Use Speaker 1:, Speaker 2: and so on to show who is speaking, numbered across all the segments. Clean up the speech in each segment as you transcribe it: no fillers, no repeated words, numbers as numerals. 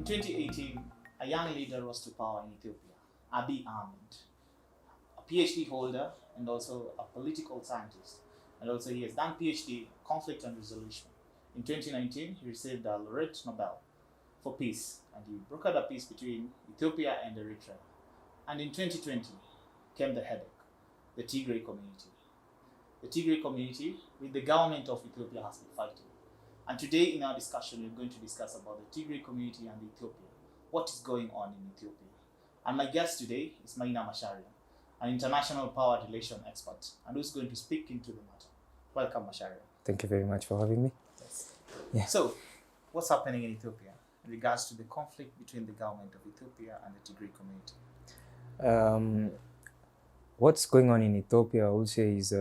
Speaker 1: 2018, a young leader rose to power in Ethiopia, Abiy Ahmed, a PhD holder and also a political scientist. And also he has done PhD conflict and resolution. In 2019, he received a Laureate Nobel for peace, and he brokered a peace between Ethiopia and Eritrea. And in 2020 came the headache, the Tigray community. The Tigray community, with the government of Ethiopia, has been fighting. And today in our discussion, we're going to discuss about the Tigray community and Ethiopia. What is going on in Ethiopia? And my guest today is Maina Macharia, an international power relation expert, and who's going to speak into the matter. Welcome, Macharia.
Speaker 2: Thank you very much for having me.
Speaker 1: Yes.
Speaker 2: Yeah.
Speaker 1: So, what's happening in Ethiopia in regards to the conflict between the government of Ethiopia and the Tigray community?
Speaker 2: What's going on in Ethiopia, I would say, is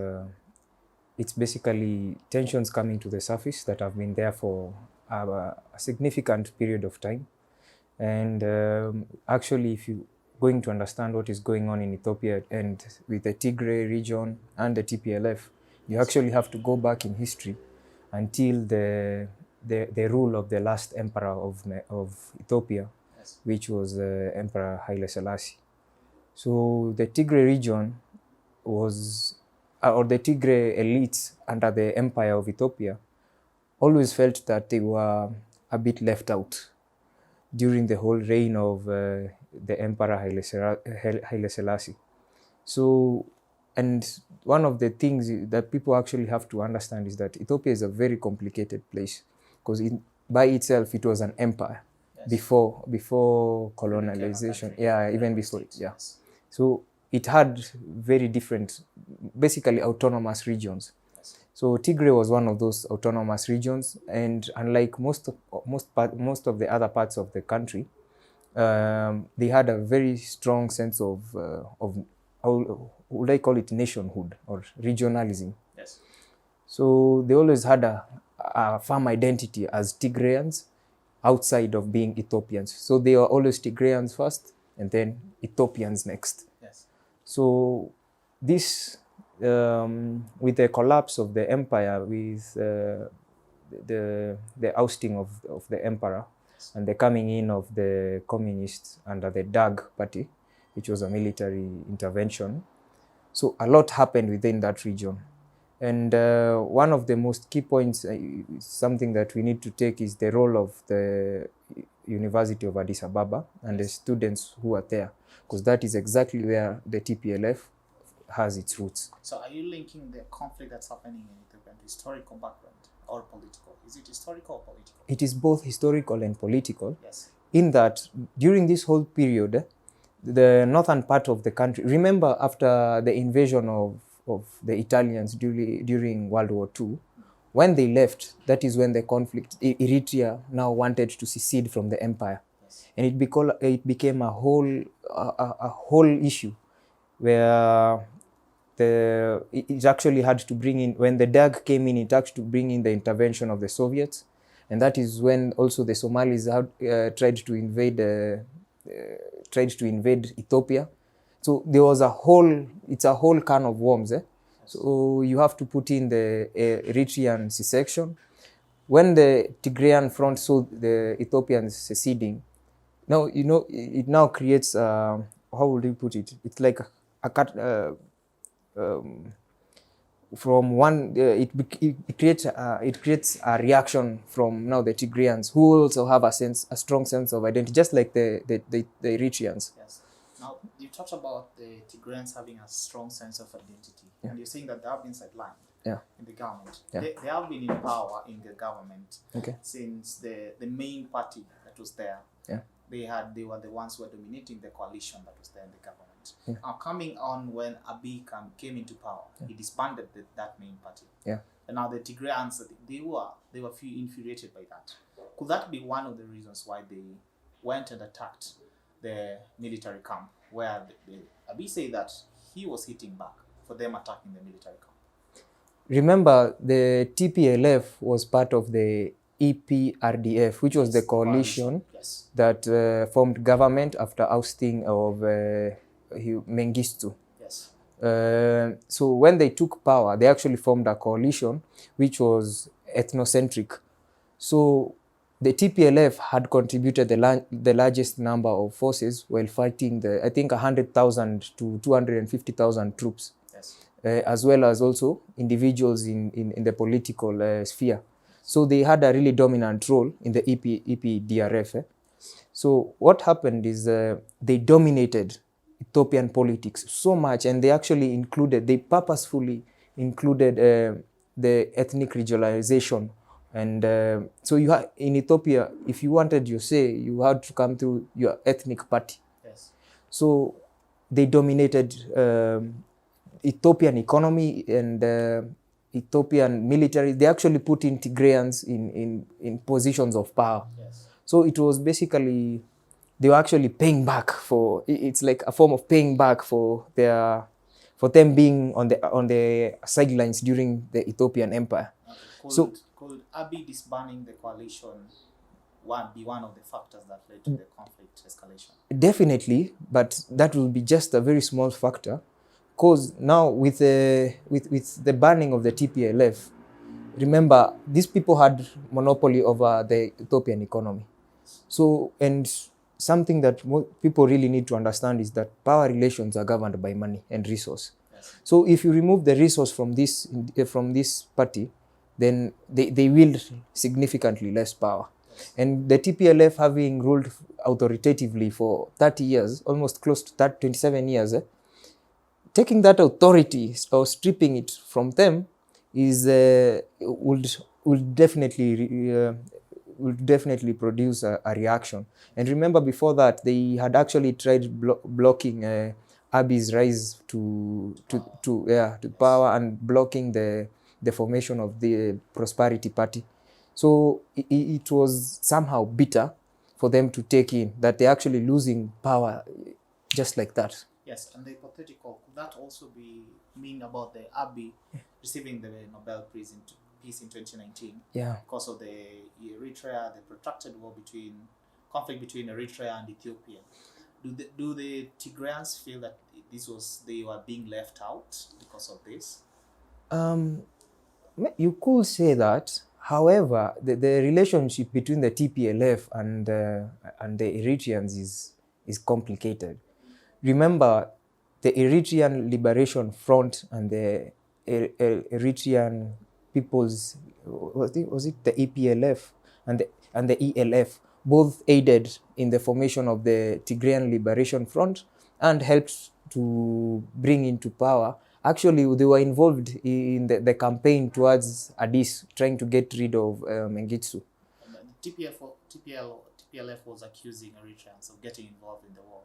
Speaker 2: it's basically tensions coming to the surface that have been there for a significant period of time. And actually, if you're going to understand what is going on in Ethiopia and with the Tigray region and the TPLF, you actually have to go back in history until the rule of the last emperor of Ethiopia,
Speaker 1: Yes.
Speaker 2: which was Emperor Haile Selassie. So the Tigray region was, or the Tigray elites under the empire of Ethiopia, always felt that they were a bit left out during the whole reign of the Emperor Haile Selassie. So, and one of the things that people actually have to understand is that Ethiopia is a very complicated place, because by itself it was an empire.
Speaker 1: Yes.
Speaker 2: before colonialization. Yeah, even before it. Yeah.
Speaker 1: Yes.
Speaker 2: So it had very different, basically autonomous regions.
Speaker 1: Yes.
Speaker 2: So Tigray was one of those autonomous regions, and unlike most of the other parts of the country, they had a very strong sense of how would I call it, nationhood or regionalism.
Speaker 1: Yes.
Speaker 2: So they always had a firm identity as Tigrayans outside of being Ethiopians. So they were always Tigrayans first and then Ethiopians next.
Speaker 1: Yes.
Speaker 2: So this, with the collapse of the empire, with the ousting of the emperor and the coming in of the communists under the DAG party, which was a military intervention, so a lot happened within that region. And one of the most key points, something that we need to take, is the role of the University of Addis Ababa and the students who are there, because that is exactly where the TPLF has its roots.
Speaker 1: So are you linking the conflict that's happening in Ethiopia to historical background or political? Is it historical or political?
Speaker 2: It is both historical and political.
Speaker 1: Yes.
Speaker 2: In that, during this whole period, the northern part of the country, remember after the invasion of the Italians during World War II, when they left, that is when the conflict, Eritrea now wanted to secede from the empire.
Speaker 1: Yes.
Speaker 2: And it became a whole issue where it actually had to bring in, when the DAG came in, it had to bring in the intervention of the Soviets. And that is when also the Somalis tried to invade Ethiopia. So there was it's a whole can of worms. So you have to put in the Eritrean secession. When the Tigrayan front saw the Ethiopians seceding, now, it now creates, how would you put it? It's like from one, it creates a reaction from now the Tigrayans, who also have a strong sense of identity, just like the Eritreans.
Speaker 1: Yes. Now, you talked about the Tigrayans having a strong sense of identity,
Speaker 2: Yeah.
Speaker 1: and you're saying that they have been sidelined
Speaker 2: Yeah.
Speaker 1: in the government.
Speaker 2: Yeah.
Speaker 1: They have been in power in the government
Speaker 2: Okay.
Speaker 1: since the main party that was there.
Speaker 2: Yeah.
Speaker 1: They were the ones who were dominating the coalition that was there in the government.
Speaker 2: Yeah.
Speaker 1: Now, coming on when Abiy came into power, he disbanded that main party.
Speaker 2: Yeah.
Speaker 1: And now the Tigrayans, they were infuriated by that. Could that be one of the reasons why they went and attacked the military camp, where Abiy said that he was hitting back for them attacking the military camp?
Speaker 2: Remember, the TPLF was part of the EPRDF, which was the coalition
Speaker 1: Yes.
Speaker 2: that formed government after ousting of Mengistu.
Speaker 1: Yes.
Speaker 2: So when they took power, they actually formed a coalition which was ethnocentric. So the TPLF had contributed the largest number of forces while fighting I think 100,000 to 250,000 troops,
Speaker 1: Yes.
Speaker 2: As well as also individuals in the political sphere. So they had a really dominant role in the EPDRF. So what happened is they dominated Ethiopian politics so much, and they purposefully included the ethnic regionalization. And so in Ethiopia, if you wanted your say, you had to come through your ethnic party.
Speaker 1: Yes.
Speaker 2: So they dominated Ethiopian economy and Ethiopian military. They actually put in Tigrayans in positions of power.
Speaker 1: Yes.
Speaker 2: So it was basically, they were actually paying back it's like a form of paying back for them being on the sidelines during the Ethiopian Empire.
Speaker 1: Okay. Could Abiy disbanding the coalition be one of the factors that led to the conflict escalation?
Speaker 2: Definitely, but that will be just a very small factor, because now with the banning of the TPLF, remember, these people had monopoly over the Ethiopian economy. So, and something that people really need to understand is that power relations are governed by money and resource.
Speaker 1: Yes.
Speaker 2: So if you remove the resource from this party, then they wield significantly less power.
Speaker 1: Yes.
Speaker 2: And the TPLF, having ruled authoritatively for 30 years, almost close to 27 years, taking that authority or stripping it from them is would definitely produce a reaction. And remember, before that, they had actually tried blocking Abiy's rise to power, and blocking the formation of the Prosperity Party. So it was somehow bitter for them to take in that they're actually losing power just like that.
Speaker 1: Yes, and the hypothetical, could that also mean about the Abiy receiving the Nobel Peace in 2019?
Speaker 2: Yeah.
Speaker 1: Because of the protracted conflict between Eritrea and Ethiopia. Do the Tigrayans feel that they were being left out because of this?
Speaker 2: You could say that. However, the relationship between the TPLF and the Eritreans is complicated. Remember, the Eritrean Liberation Front and the Eritrean People's, was it the EPLF and the ELF, both aided in the formation of the Tigrayan Liberation Front and helped to bring into power. Actually, they were involved in the campaign towards Addis, trying to get rid of Mengistu.
Speaker 1: The TPLF was accusing Eritreans of getting involved in the war,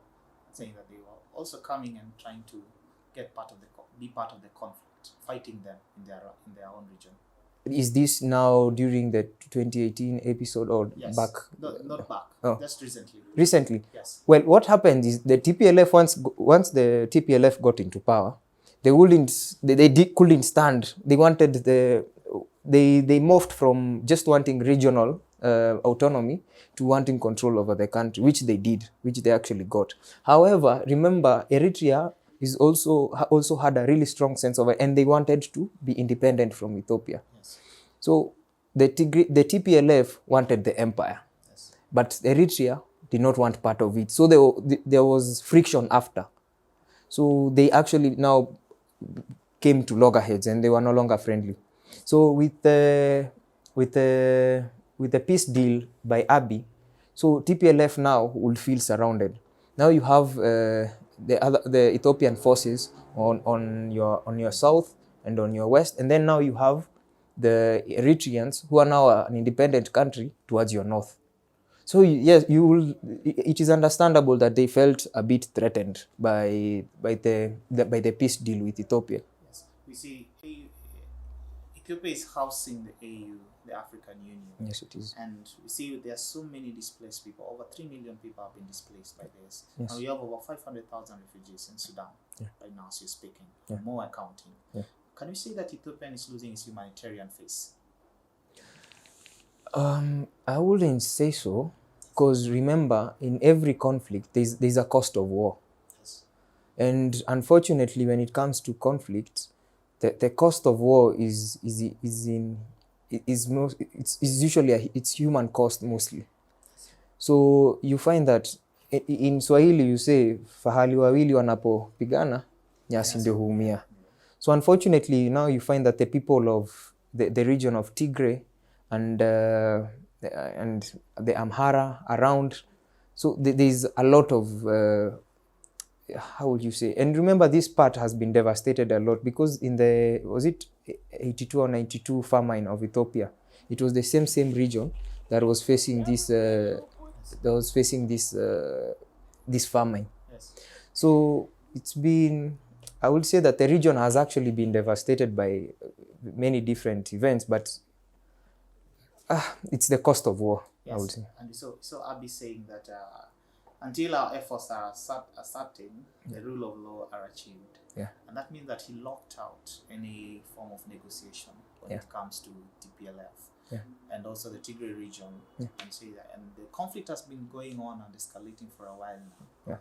Speaker 1: saying that they were also coming and trying to be part of the conflict, fighting them in their own region.
Speaker 2: Is this now during the 2018 episode or
Speaker 1: yes.
Speaker 2: back?
Speaker 1: No, not back.
Speaker 2: Oh.
Speaker 1: Just recently.
Speaker 2: Recently?
Speaker 1: Yes.
Speaker 2: Well, what happened is the TPLF, once the TPLF got into power, they couldn't stand. They wanted they morphed from just wanting regional autonomy to wanting control over the country, which they actually got. However, remember, Eritrea also had a really strong sense of it, and they wanted to be independent from Ethiopia.
Speaker 1: Yes.
Speaker 2: So the TPLF wanted the empire,
Speaker 1: yes.
Speaker 2: but Eritrea did not want part of it. So there was friction after. So they actually now came to loggerheads, and they were no longer friendly. So with the peace deal by Abiy, so TPLF now will feel surrounded. Now you have the Ethiopian forces on your south and on your west, and then now you have the Eritreans, who are now an independent country, towards your north. So yes, it is understandable that they felt a bit threatened by the peace deal with Ethiopia.
Speaker 1: Yes, we see Ethiopia is housing the AU, the African Union.
Speaker 2: Yes, it is.
Speaker 1: And we see there are so many displaced people. Over 3 million people have been displaced by this.
Speaker 2: Yes.
Speaker 1: Now we have over 500,000 refugees in Sudan right now as you're speaking. More accounting.
Speaker 2: Yeah.
Speaker 1: Can we say that Ethiopia is losing its humanitarian face?
Speaker 2: I wouldn't say so, because remember, in every conflict, there's a cost of war.
Speaker 1: Yes.
Speaker 2: And unfortunately, when it comes to conflict, the cost of war is it's usually it's human cost mostly. So you find that in Swahili you say fahali wawili wanapopigana nyasi ndio huumia. So unfortunately now you find that the people of the region of Tigray and the Amhara around, so there's a lot of how would you say, and remember this part has been devastated a lot because in the, was it 82 or 92 famine of Ethiopia, it was the same region that was facing this this famine.
Speaker 1: Yes.
Speaker 2: So it's been, I would say that the region has actually been devastated by many different events, but it's the cost of war.
Speaker 1: Yes.
Speaker 2: I would say.
Speaker 1: And so I'll be saying that until our efforts are certain, the rule of law are achieved.
Speaker 2: Yeah.
Speaker 1: And that means that he locked out any form of negotiation when it comes to TPLF.
Speaker 2: Yeah.
Speaker 1: And also the Tigray region, and say that, and the conflict has been going on and escalating for a while now.
Speaker 2: Yeah.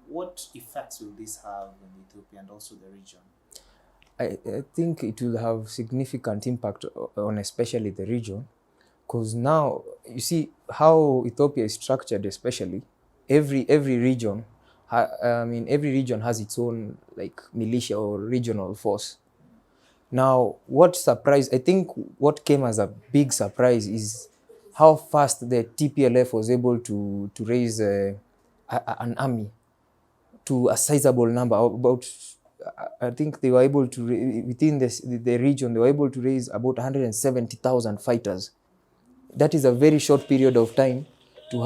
Speaker 1: What effects will this have in Ethiopia and also the region?
Speaker 2: I think it will have significant impact on especially the region, because now you see how Ethiopia is structured. Especially every region, every region has its own like militia or regional force. Now, what surprised, I think what came as a big surprise is how fast the TPLF was able to raise an army to a sizable number. About, I think they were able to, within the region, they were able to raise about 170,000 fighters. That is a very short period of time to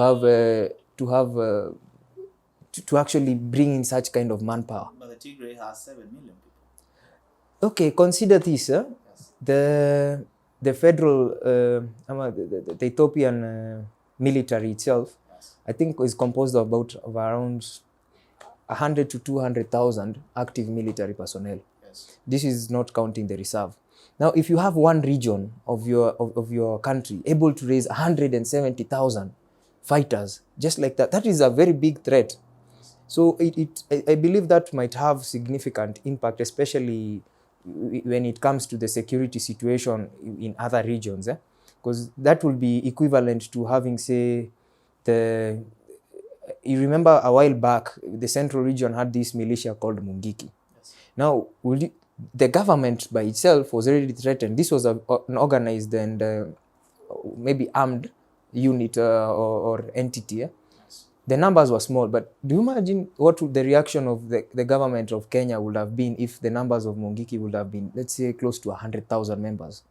Speaker 2: actually bring in such kind of manpower.
Speaker 1: But the Tigray has 7 million people.
Speaker 2: Okay, consider this. Yes. The federal, the Ethiopian military itself,
Speaker 1: Yes.
Speaker 2: I think is composed of around 100 to 200,000 active military personnel.
Speaker 1: Yes.
Speaker 2: This is not counting the reserve. Now, if you have one region of your country able to raise 170,000 fighters, just like that, that is a very big threat. So I believe that might have significant impact, especially when it comes to the security situation in other regions, because that will be equivalent to having, say, you remember a while back, the central region had this militia called Mungiki.
Speaker 1: Yes.
Speaker 2: Now, the government by itself was already threatened. This was an organized and maybe armed unit or entity. Yes. The numbers were small, but do you imagine what the reaction of the government of Kenya would have been if the numbers of Mungiki would have been, let's say, close to 100,000 members?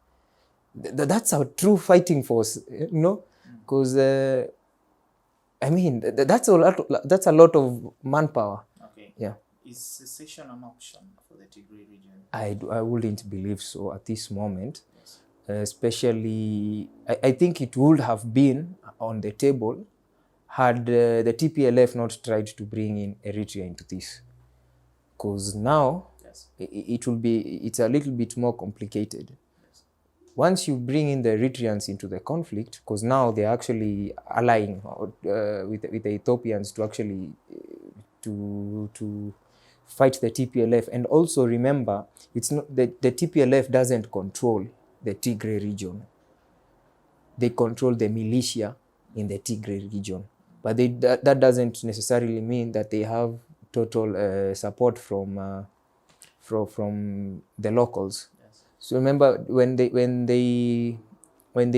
Speaker 2: That's a true fighting force, you know, because that's a lot of manpower.
Speaker 1: Okay.
Speaker 2: Yeah.
Speaker 1: Is secession an option for the Tigray region?
Speaker 2: I wouldn't believe so at this moment.
Speaker 1: Yes.
Speaker 2: Especially, I think it would have been on the table had the TPLF not tried to bring in Eritrea into this. Because now,
Speaker 1: yes,
Speaker 2: it's a little bit more complicated.
Speaker 1: Yes.
Speaker 2: Once you bring in the Eritreans into the conflict, because now they're actually allying with the Ethiopians to actually to fight the TPLF. And also remember, it's not the TPLF doesn't control the Tigray region. They control the militia in the Tigray region. But that doesn't necessarily mean that they have total support from the locals.
Speaker 1: yes.
Speaker 2: So remember when they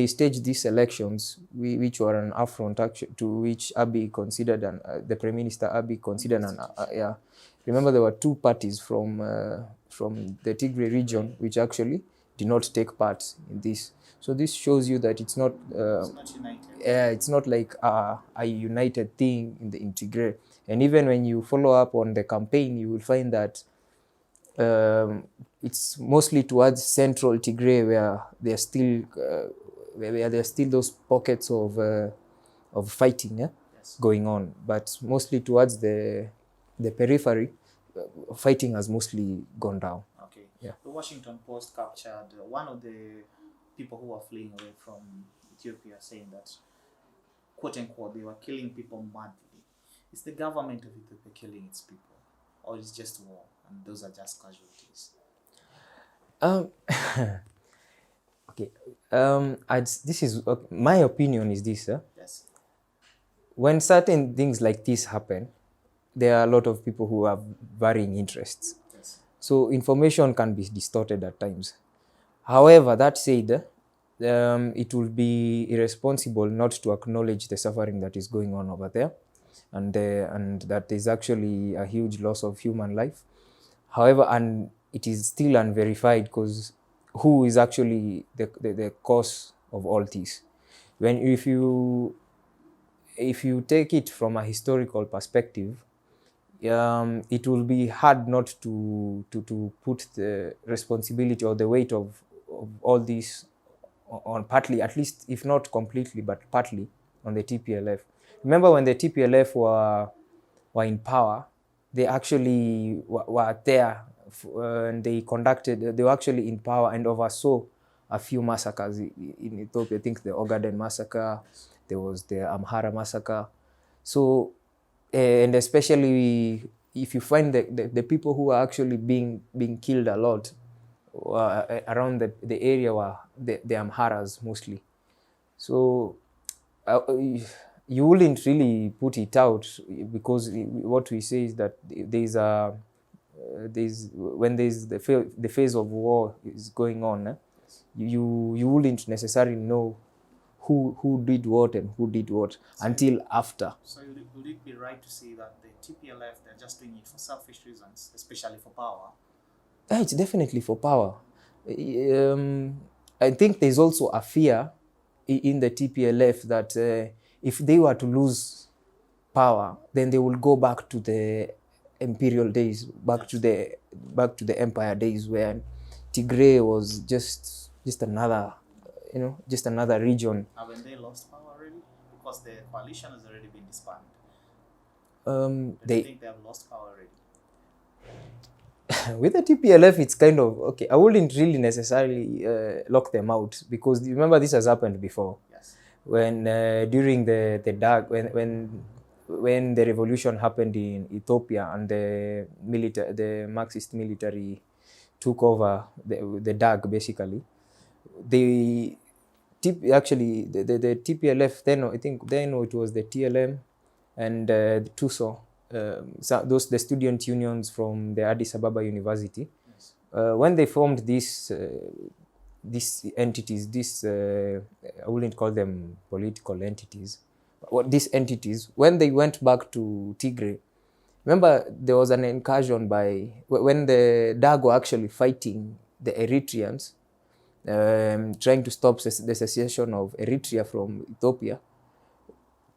Speaker 2: staged these elections, which were an affront to which Abiy considered, and the Prime Minister Abiy considered, remember there were two parties from the Tigray region which actually did not take part in this. So this shows you that it's not
Speaker 1: United.
Speaker 2: it's not like a united thing in Tigray. And even when you follow up on the campaign, you will find that it's mostly towards central Tigray where there's still those pockets of fighting
Speaker 1: Yes.
Speaker 2: going on, but mostly towards the periphery, fighting has mostly gone down.
Speaker 1: Okay.
Speaker 2: Yeah.
Speaker 1: The Washington Post captured one of the people who were fleeing away from Ethiopia, saying that, quote unquote, they were killing people madly. Is the government of Ethiopia killing its people, or is it just war and those are just casualties?
Speaker 2: Okay. This is my opinion is this.
Speaker 1: Yes.
Speaker 2: When certain things like this happen, there are a lot of people who have varying interests.
Speaker 1: Yes.
Speaker 2: So information can be distorted at times. However, that said, it will be irresponsible not to acknowledge the suffering that is going on over there, and that is actually a huge loss of human life. However, and it is still unverified because who is actually the cause of all this? When if you take it from a historical perspective, it will be hard not to put the responsibility or the weight of all this on partly, at least if not completely, but partly on the TPLF. Remember when the TPLF were in power, they actually were there and they were actually in power and oversaw a few massacres in Ethiopia. I think the Ogaden massacre, there was the Amhara massacre. So, and especially if you find the people who are actually being killed a lot around the area were the Amharas mostly. So you wouldn't really put it out because what we say is that when there's the phase of war is going on, you wouldn't necessarily know who did what and who did what until after.
Speaker 1: So would it be right to say that the TPLF, they're just doing it for selfish reasons, especially for power?
Speaker 2: Yeah, it's definitely for power. I think there's also a fear in the TPLF that if they were to lose power, then they will go back to the imperial days, back to the empire days where Tigray was just another, just another region.
Speaker 1: Haven't they lost power already? Because the coalition has already been disbanded. They think they have lost power already.
Speaker 2: With the TPLF, it's kind of okay. I wouldn't really necessarily lock them out because remember this has happened before.
Speaker 1: Yes.
Speaker 2: When during the dark when the revolution happened in Ethiopia and the Marxist military took over the DAG basically, the TPLF then I think then it was the TLM and the TUSO. The student unions from the Addis Ababa University,
Speaker 1: yes.
Speaker 2: When they formed these entities, I wouldn't call them political entities, but these entities, when they went back to Tigray, remember there was an incursion when the DAG were actually fighting the Eritreans, trying to stop the secession of Eritrea from Ethiopia.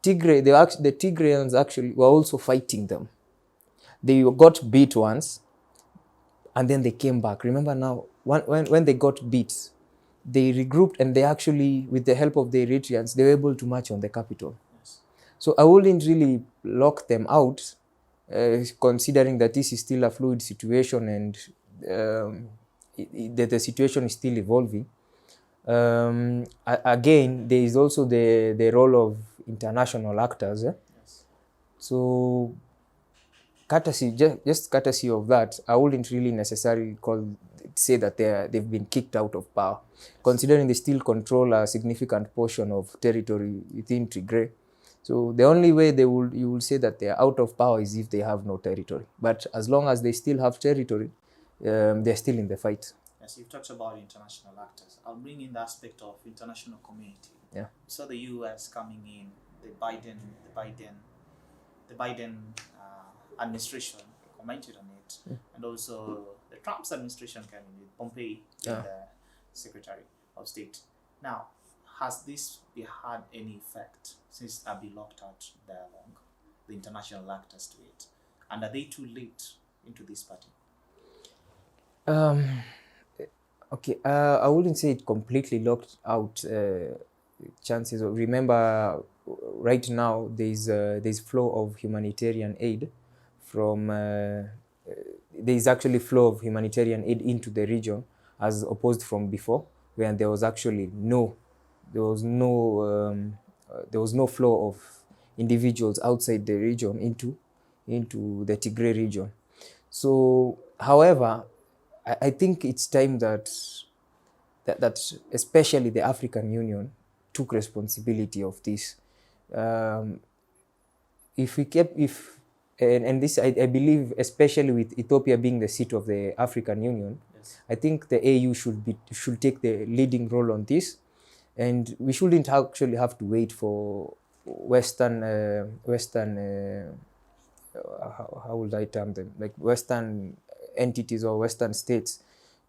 Speaker 2: Tigray, the Tigrayans actually were also fighting them. They got beat once, and then they came back. Remember now, when they got beat, they regrouped, and they actually, with the help of the Eritreans, they were able to march on the capital.
Speaker 1: Yes.
Speaker 2: So I wouldn't really lock them out, considering that this is still a fluid situation and the situation is still evolving. Again, there is also the role of international actors.
Speaker 1: Yes.
Speaker 2: So, just courtesy of that, I wouldn't really necessarily say that they've been kicked out of power, considering they still control a significant portion of territory within Tigray. So the only way you will say that they are out of power is if they have no territory. But as long as they still have territory, they're still in the fight.
Speaker 1: Yes, you've talked about international actors. I'll bring in the aspect of international community.
Speaker 2: Yeah.
Speaker 1: We saw the US coming in, the Biden administration commented on it, and also the Trump's administration came in with Pompeo, the Secretary of State. Now, has this had any effect since Abiy locked out dialogue, the international actors to it? And are they too late into this party?
Speaker 2: Okay, I wouldn't say it completely locked out chances. Remember, right now there's flow of humanitarian aid from. There's actually flow of humanitarian aid into the region as opposed from before, when there was actually no flow of individuals outside the region into the Tigray region. So, however, I think it's time that that especially the African Union took responsibility of this. If we kept, if and this I believe, especially with Ethiopia being the seat of the African Union,
Speaker 1: Yes.
Speaker 2: I think the AU should take the leading role on this, and we shouldn't actually have to wait for Western how would I term them, like Western entities or Western states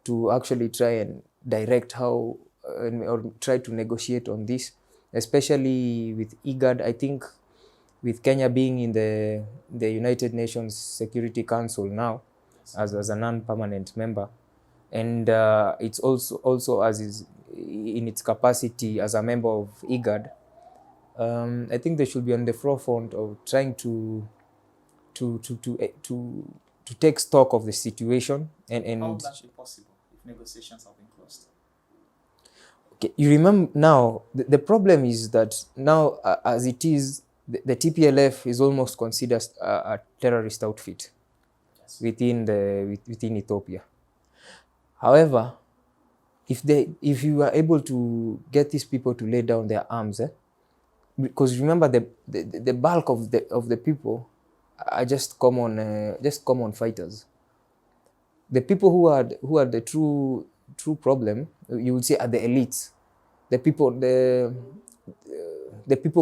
Speaker 2: to actually try and direct how or try to negotiate on this, especially with IGAD. I think with Kenya being in the United Nations Security Council now, as a non-permanent member, and it's also as is in its capacity as a member of IGAD, I think they should be on the forefront of trying to take stock of the situation. And
Speaker 1: How would that be possible if negotiations have been closed?
Speaker 2: Okay, you remember now, the problem is that now, as it is, the TPLF is almost considered a terrorist outfit.
Speaker 1: Yes.
Speaker 2: within Ethiopia. However, if you are able to get these people to lay down their arms, because remember the bulk of the people are just common fighters. The people who are the true problem, you would say, are the elites, the people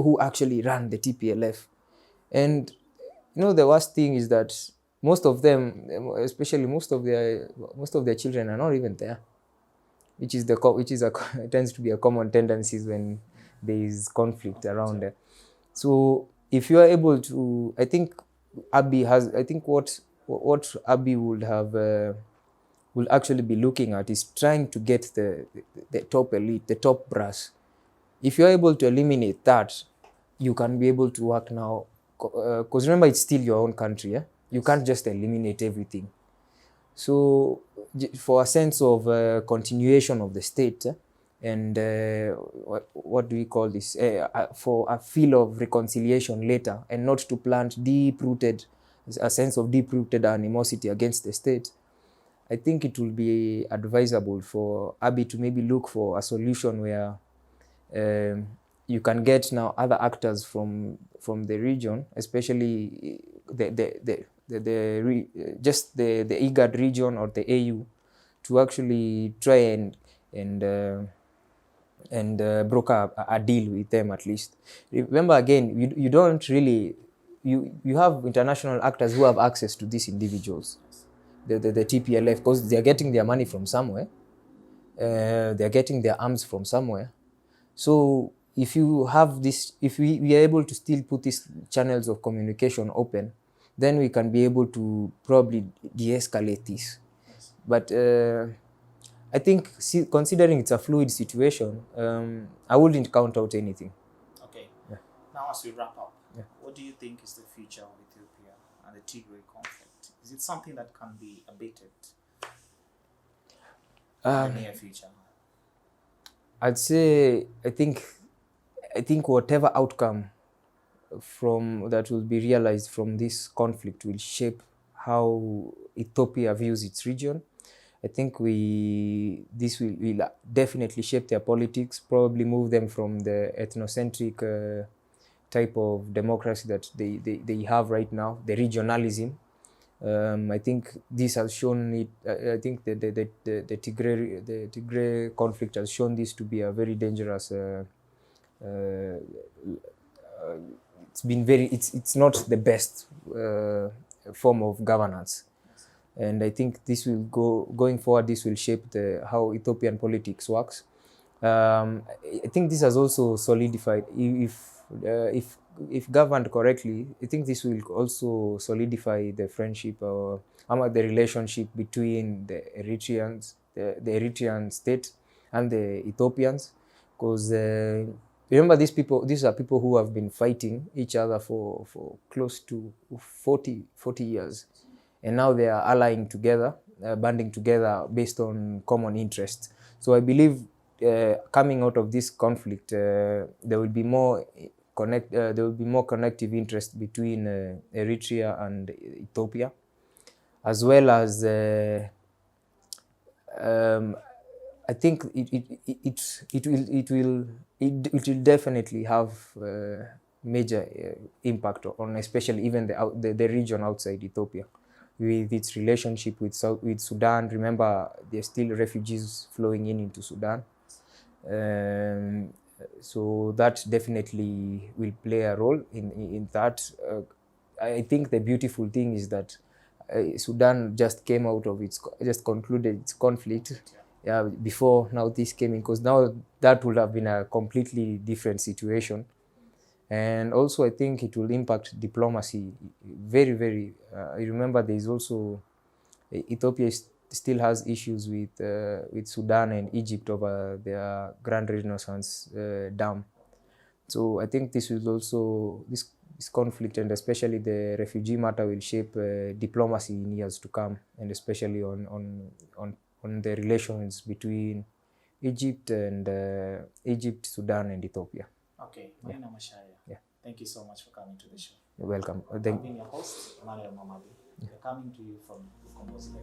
Speaker 2: who actually run the TPLF. And the worst thing is that most of them, especially most of their children, are not even there, which is tends to be a common tendency when there is conflict around there. So if you are able to, I think what Abiy will actually be looking at is trying to get the top elite, the top brass. If you're able to eliminate that, you can be able to work now, because remember, it's still your own country. You can't just eliminate everything. So for a sense of continuation of the state, and what do we call this, for a feel of reconciliation later, and not to plant a sense of deep-rooted animosity against the state, I think it will be advisable for Abiy to maybe look for a solution where you can get now other actors from the region, especially the IGAD region or the AU, to actually try and broker a deal with them at least. Remember, again, you don't really, you have international actors who have access to these individuals, the TPLF, because they are getting their money from somewhere, they are getting their arms from somewhere. So if you have this, if we are able to still put these channels of communication open, then we can be able to probably de-escalate this.
Speaker 1: Yes.
Speaker 2: But I think, considering it's a fluid situation, I wouldn't count out anything.
Speaker 1: Okay.
Speaker 2: Yeah.
Speaker 1: Now, as we wrap up,
Speaker 2: Yeah.
Speaker 1: what do you think is the future of Ethiopia and the Tigray conflict? Is it something that can be abated in the near future?
Speaker 2: I'd say I think whatever outcome from that will be realized from this conflict will shape how Ethiopia views its region. I think this will definitely shape their politics, probably move them from the ethnocentric type of democracy that they have right now, the regionalism. I think this has shown it. I think the Tigray conflict has shown this to be a very dangerous. It's not the best form of governance, and I think this will going forward. This will shape how Ethiopian politics works. I think this has also solidified, if governed correctly, I think this will also solidify the friendship or the relationship between the Eritreans, the Eritrean state, and the Ethiopians, because remember, these are people who have been fighting each other for close to 40 years, and now they are allying together, banding together based on common interests. So I believe coming out of this conflict, there will be more connective interest between Eritrea and Ethiopia, as well as I I think it will definitely have major impact on especially even the region outside Ethiopia, with its relationship with Sudan. Remember, there's still refugees flowing into Sudan. So that definitely will play a role in that. I think the beautiful thing is that Sudan just came out of just concluded its conflict before now this came in, because now that would have been a completely different situation. And also I think it will impact diplomacy very, very. I remember there is also Ethiopia still has issues with Sudan and Egypt over their Grand Renaissance Dam. So I think this will also, this conflict and especially the refugee matter will shape diplomacy in years to come, and especially on the relations between Egypt, Sudan, and Ethiopia.
Speaker 1: Okay, Maina Macharia.
Speaker 2: Yeah.
Speaker 1: Thank you so much for coming to the show.
Speaker 2: You're welcome.
Speaker 1: I've been your host, Emmanuel Mamadi. We're coming to you from Ukombozi.